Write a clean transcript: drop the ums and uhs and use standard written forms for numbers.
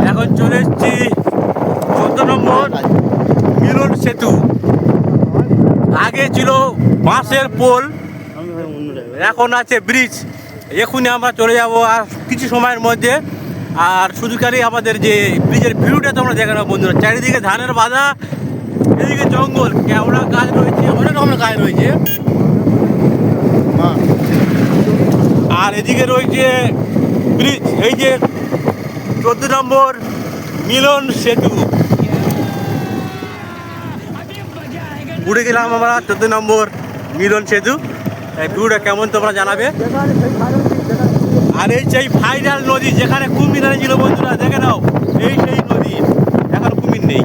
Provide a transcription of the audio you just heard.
এখন চলে এসেছি 14 নম্বর মিলন সেতু। আগে ছিল বাঁশের পোল, এখন আছে ব্রিজ। এখনই আমরা চলে যাব আর কিছু সময়ের মধ্যে। আর শুধু খালি আমাদের যে ব্রিজের ভিউটা তোমরা দেখে নাও বন্ধুরা। চারিদিকে ধানের বাঁধা, এদিকে জঙ্গল, কেওড়া গাছ রয়েছে, অনেক রকমের গাছ রয়েছে। আর এদিকে রয়েছে ব্রিজ, এই যে 14 নম্বর মিলন সেতু। উড়ে গেলাম আমরা 14 নম্বর মিলন সেতু। এই ভিউটা কেমন তোমরা জানাবে। আর এই সেই ভাইরাল নদী যেখানে কুমির ছিল বন্ধুরা, দেখে নাও, এই সেই নদী। এখন কুমির নেই।